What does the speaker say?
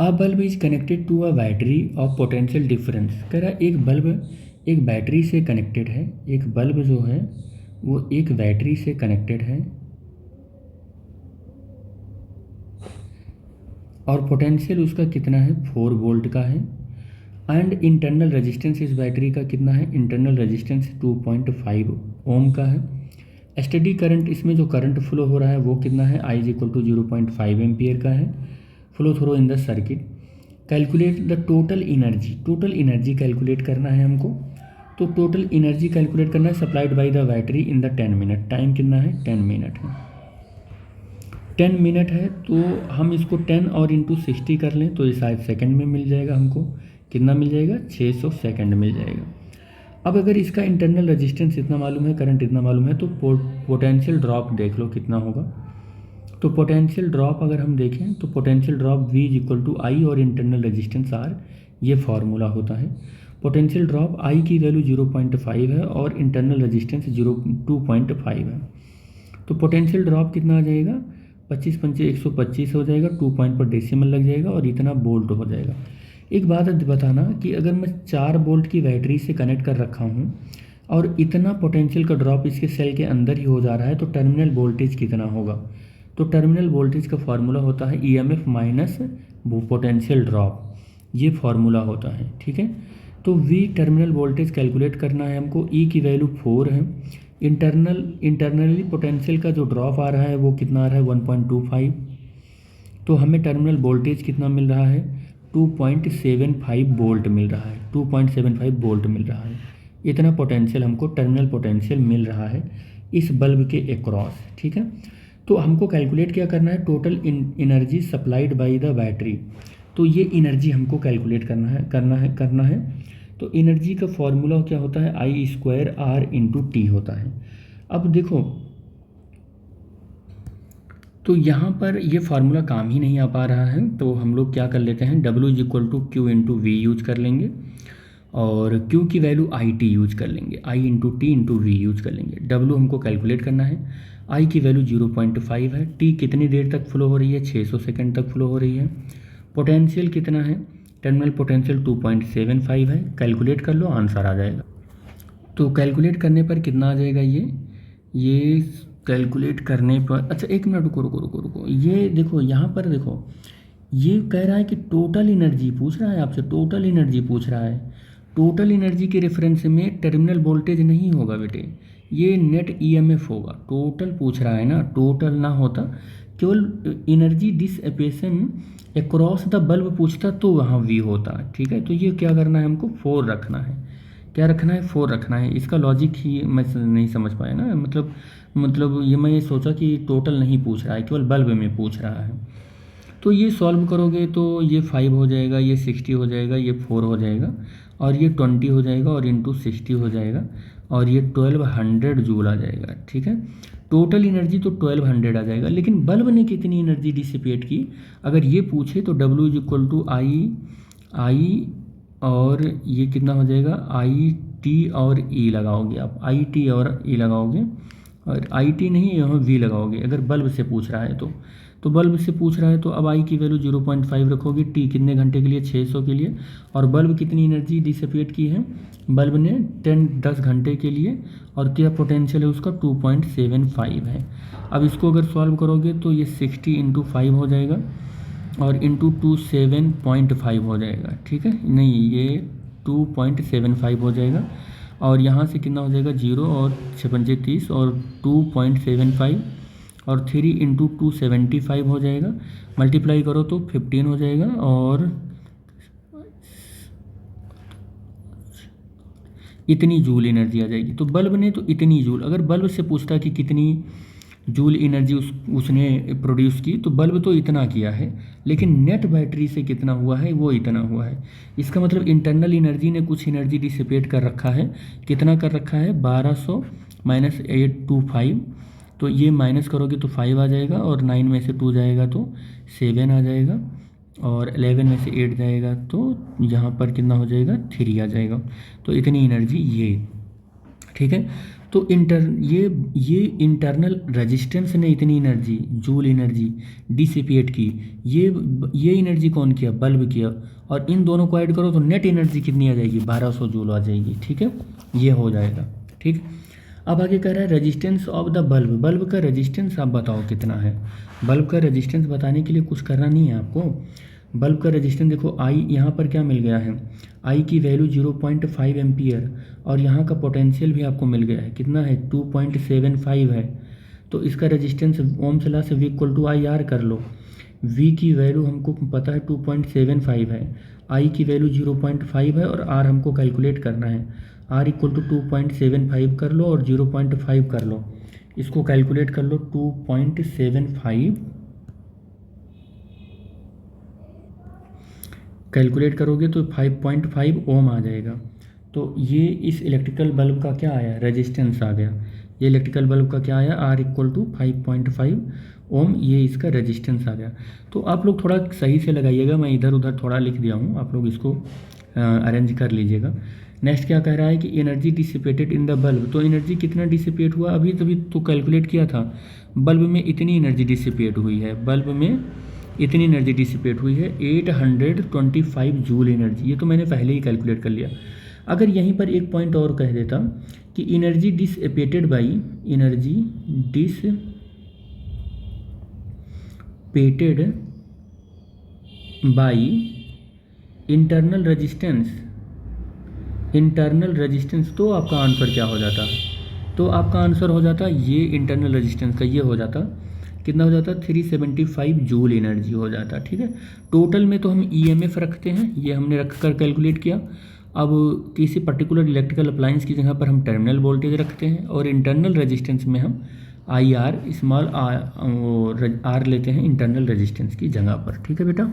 A bulb is connected to a battery of potential difference. कह रहा है एक बल्ब एक बैटरी से कनेक्टेड है, एक बल्ब जो है वो एक बैटरी से कनेक्टेड है और पोटेंशियल उसका कितना है 4 वोल्ट का है। एंड इंटरनल रेजिस्टेंस इस बैटरी का कितना है, इंटरनल रेजिस्टेंस 2.5 ओम का है। स्टेडी करंट इसमें जो करंट फ्लो हो रहा है वो कितना है, I is equal to 0.5 ampere का है flow through in the circuit. Calculate the total energy, total energy calculate करना है हमको। तो टोटल एनर्जी कैलकुलेट करना है supplied by the battery in the 10 minute. Time कितना है, 10 मिनट है। 10 मिनट है तो हम इसको 10 और इंटू 60 कर लें तो ये शायद सेकंड में मिल जाएगा हमको। कितना मिल जाएगा, 600 सेकंड मिल जाएगा। अब अगर इसका इंटरनल रेजिस्टेंस इतना मालूम है, करंट इतना मालूम है, तो पोटेंशियल ड्रॉप देख लो कितना होगा। तो पोटेंशियल ड्रॉप अगर हम देखें तो potential drop V is equal to I और इंटरनल रेजिस्टेंस R, ये फार्मूला होता है। पोटेंशियल ड्रॉप I की वैल्यू 0.5 है और इंटरनल रेजिस्टेंस 2.5 है। तो पोटेंशियल ड्रॉप कितना आ जाएगा, 25 पंचे 125 हो जाएगा, 2 पॉइंट पर डेसिमल लग जाएगा और इतना वोल्ट हो जाएगा। एक बात बताना कि अगर मैं 4 वोल्ट की बैटरी से कनेक्ट कर रखा हूँ और इतना पोटेंशियल का ड्रॉप इसके सेल के अंदर ही हो जा रहा है तो टर्मिनल वोल्टेज कितना होगा। तो टर्मिनल वोल्टेज का फार्मूला होता है EMF माइनस वो पोटेंशियल ड्रॉप, ये फार्मूला होता है। ठीक है, तो V टर्मिनल वोल्टेज कैलकुलेट करना है हमको। E की वैल्यू 4 है। इंटरनली पोटेंशियल का जो ड्रॉप आ रहा है वो कितना आ रहा है 1.25। तो हमें टर्मिनल वोल्टेज कितना मिल रहा है, 2.75 वोल्ट मिल रहा है, 2.75 वोल्ट मिल रहा है। इतना पोटेंशियल हमको टर्मिनल पोटेंशियल मिल रहा है इस बल्ब के अक्रॉस। ठीक है, तो हमको कैलकुलेट क्या करना है, total energy supplied by the battery. तो ये एनर्जी हमको कैलकुलेट करना है। तो एनर्जी का फॉर्मूला क्या होता है, I²R/T होता है। अब देखो तो यहाँ पर ये फार्मूला काम ही नहीं आ पा रहा है तो हम लोग क्या कर लेते हैं, W is equal to Q into V use कर लेंगे और Q की वैल्यू IT यूज कर लेंगे, I into T into V use कर लेंगे। W हमको कैलकुलेट करना है, I की वैल्यू 0.5 है, T कितनी देर तक फ्लो हो रही है, 600 सेकंड तक फ्लो हो रही है। पोटेंशियल कितना है, टर्मिनल पोटेंशियल 2.75 है। कैलकुलेट कर लो, आंसर आ जाएगा। तो कैलकुलेट करने पर कितना आ जाएगा, ये कैलकुलेट करने पर, अच्छा एक मिनट रुको रुको रुको रुको, ये देखो यहाँ पर देखो, ये कह रहा है कि टोटल एनर्जी पूछ रहा है आपसे, टोटल एनर्जी पूछ रहा है। टोटल एनर्जी के रेफरेंस में टर्मिनल वोल्टेज नहीं होगा बेटे, ये नेट EMF होगा। टोटल पूछ रहा है ना, टोटल ना होता, केवल एनर्जी डिसएपेशन अक्रॉस द बल्ब पूछता तो वहाँ V होता। ठीक है, तो ये क्या करना है हमको, 4 रखना है। क्या रखना है, 4 रखना है। इसका लॉजिक ही मैं नहीं समझ पाया ना, मतलब ये मैं ये सोचा कि टोटल नहीं पूछ रहा है, केवल बल्ब में पूछ रहा है। तो ये सॉल्व करोगे तो ये 5 हो जाएगा, ये 60 हो जाएगा, ये 4 हो जाएगा और ये 20 हो जाएगा और इंटू 60 हो जाएगा और ये 1200 जूल आ जाएगा। ठीक है, टोटल एनर्जी तो 1200 आ जाएगा, लेकिन बल्ब ने कितनी एनर्जी डिसिपेट की अगर ये पूछे तो W is equal to I और ये कितना हो जाएगा, IT और E लगाओगे आप, IT और E लगाओगे और IT नहीं यहाँ V लगाओगे अगर बल्ब से पूछ रहा है तो बल्ब से पूछ रहा है तो अब I की वैल्यू 0.5 रखोगे, T कितने घंटे के लिए, 600 के लिए, और बल्ब कितनी एनर्जी डिसिपेट की है, बल्ब ने 10 घंटे के लिए, और क्या पोटेंशियल है उसका 2.75 है। अब इसको अगर सॉल्व करोगे तो ये 60 इंटू 5 हो जाएगा और इंटू 7.5 हो जाएगा। ठीक है, नहीं ये 2.75 हो जाएगा और यहाँ से कितना हो जाएगा 0 और 6 30 और 2.75 और 3 इंटू 275 हो जाएगा, मल्टीप्लाई करो तो 15 हो जाएगा और इतनी जूल एनर्जी आ जाएगी। तो बल्ब ने तो इतनी जूल, अगर बल्ब से पूछता कि कितनी जूल एनर्जी उसने प्रोड्यूस की तो बल्ब तो इतना किया है, लेकिन नेट बैटरी से कितना हुआ है वो इतना हुआ है। इसका मतलब इंटरनल एनर्जी ने कुछ एनर्जी डिसिपेट कर रखा है, कितना कर रखा है 1200 माइनस 825, तो ये माइनस करोगे तो 5 आ जाएगा और 9 में से 2 जाएगा तो 7 आ जाएगा और 11 में से 8 जाएगा तो यहाँ पर कितना हो जाएगा 3 आ जाएगा। तो इतनी एनर्जी ये। ठीक है, तो ये इंटरनल रेजिस्टेंस ने इतनी एनर्जी, जूल एनर्जी डिसिपेट की, ये एनर्जी कौन किया, बल्ब किया, और इन दोनों को ऐड करो तो नेट एनर्जी कितनी आ जाएगी, 1200 जूल आ जाएगी। ठीक है, ये हो जाएगा। ठीक, अब आगे कह रहा है resistance of the bulb, bulb का रेजिस्टेंस आप बताओ कितना है। बल्ब का रेजिस्टेंस बताने के लिए कुछ करना नहीं है आपको। बल्ब का रेजिस्टेंस देखो, आई यहाँ पर क्या मिल गया है, आई की वैल्यू 0.5 एम्पियर, और यहाँ का पोटेंशियल भी आपको मिल गया है, कितना है 2.75 है। तो इसका रेजिस्टेंस ओम्स लॉ से V equal to I R कर लो। V की वैल्यू हमको पता है 2.75 है, I की वैल्यू 0.5 है, और R हमको कैलकुलेट करना है। R इक्वल टू 2.75 कर लो और 0.5 कर लो, इसको कैलकुलेट कर लो। 2.75 कैलकुलेट करोगे तो 5.5 ओम आ जाएगा। तो ये इस इलेक्ट्रिकल बल्ब का क्या आया, रेजिस्टेंस आ गया। ये इलेक्ट्रिकल बल्ब का क्या आया, R इक्वल टू 5.5 ओम, ये इसका रेजिस्टेंस आ गया। तो आप लोग थोड़ा सही से लगाइएगा, मैं इधर उधर थोड़ा लिख दिया हूँ, आप लोग इसको अरेंज कर लीजिएगा। नेक्स्ट क्या कह रहा है कि energy dissipated in the bulb, तो एनर्जी कितना डिसिपेट हुआ, अभी तभी तो कैलकुलेट किया था, बल्ब में इतनी एनर्जी डिसिपेट हुई है, बल्ब में इतनी एनर्जी डिसिपेट हुई है 825 जूल एनर्जी, ये तो मैंने पहले ही कैलकुलेट कर लिया। अगर यहीं पर एक पॉइंट और कह देता कि energy dissipated by, energy dissipated by internal resistance, तो आपका आंसर क्या हो जाता, तो आपका आंसर हो जाता ये इंटरनल रेजिस्टेंस का, ये हो जाता कितना हो जाता, 375 जूल एनर्जी हो जाता। ठीक है, टोटल में तो हम ईएमएफ रखते हैं, ये हमने रख कर कैलकुलेट किया। अब किसी पर्टिकुलर इलेक्ट्रिकल अप्लायंस की जगह पर हम टर्मिनल वोल्टेज रखते हैं, और इंटरनल रेजिस्टेंस में हम आई आर स्मॉल आर लेते हैं इंटरनल रेजिस्टेंस की जगह पर। ठीक है बेटा।